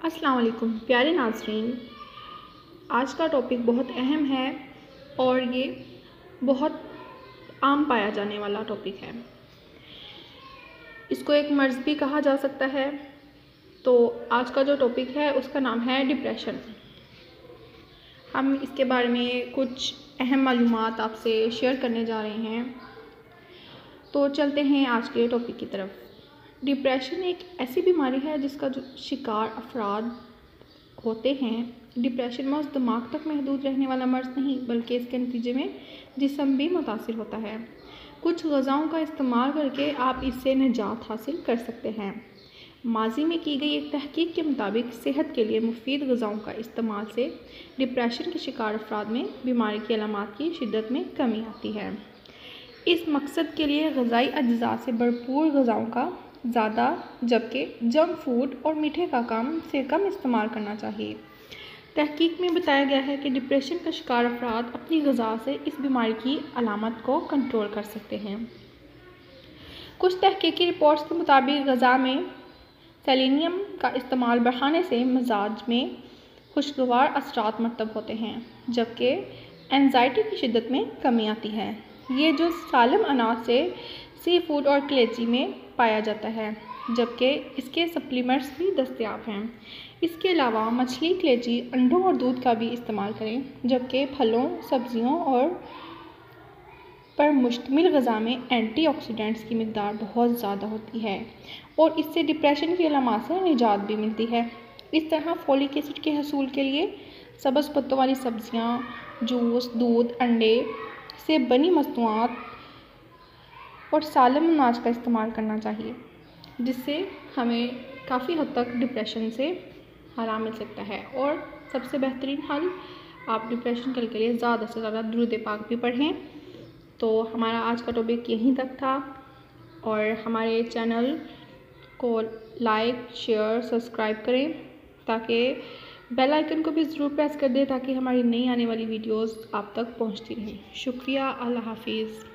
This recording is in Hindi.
अस्सलाम वालेकुम प्यारे नाज़रीन। आज का टॉपिक बहुत अहम है और ये बहुत आम पाया जाने वाला टॉपिक है। इसको एक मर्ज़ भी कहा जा सकता है। तो आज का जो टॉपिक है उसका नाम है डिप्रेशन। हम इसके बारे में कुछ अहम मालूमात आपसे शेयर करने जा रहे हैं। तो चलते हैं आज के टॉपिक की तरफ। डिप्रेशन एक ऐसी बीमारी है जिसका जो शिकार अफराद होते हैं। डिप्रेशन महज दिमाग तक महदूद रहने वाला मर्ज़ नहीं, बल्कि इसके नतीजे में जिस्म भी मुतासिर होता है। कुछ ग़िज़ाओं का इस्तेमाल करके आप इससे निजात हासिल कर सकते हैं। माजी में की गई एक तहकीक के मुताबिक सेहत के लिए मुफीद ग़िज़ाओं का इस्तेमाल से डिप्रेशन के शिकार अफराद में बीमारी की अलामात की शिद्दत में कमी आती है। इस मकसद के लिए ग़िज़ाई अज्जा से भरपूर ग़िज़ाओं का ज़्यादा, जबकि जंक फूड और मीठे का कम से कम इस्तेमाल करना चाहिए। तहकीक में बताया गया है कि डिप्रेशन का शिकार अफराद अपनी ग़िज़ा से इस बीमारी की अलामत को कंट्रोल कर सकते हैं। कुछ तहकीकी रिपोर्ट्स के मुताबिक ग़िज़ा में सेलेनियम का इस्तेमाल बढ़ाने से मिजाज में खुशगवार असरात मरतब होते हैं, जबकि एंजाइटी की शिद्दत में कमी आती है। ये जो सालम अनाज से सी फूड और कलेजी में पाया जाता है, जबकि इसके सप्लीमेंट्स भी दस्तयाब हैं। इसके अलावा मछली, कलेजी, अंडों और दूध का भी इस्तेमाल करें, जबकि फलों, सब्जियों और पर मुश्तमिल ग़िज़ा में एंटीऑक्सीडेंट्स की मिक़दार बहुत ज़्यादा होती है और इससे डिप्रेशन की अलामात से निजात भी मिलती है। इस तरह फोलिक एसिड के हसूल के लिए सब्ज़ पत्तों वाली सब्जियां, जूस, दूध, अंडे से बनी मस्तनूआत और सालम अनाज का इस्तेमाल करना चाहिए, जिससे हमें काफ़ी हद तक डिप्रेशन से आराम मिल सकता है। और सबसे बेहतरीन हल, आप डिप्रेशन के लिए ज़्यादा से ज़्यादा दुरूद पाक भी पढ़ें। तो हमारा आज का टॉपिक यहीं तक था और हमारे चैनल को लाइक, शेयर, सब्सक्राइब करें ताकि बेल आइकन को भी ज़रूर प्रेस कर दें ताकि हमारी नई आने वाली वीडियोस आप तक पहुंचती रहें। शुक्रिया। अल्लाह हाफिज़।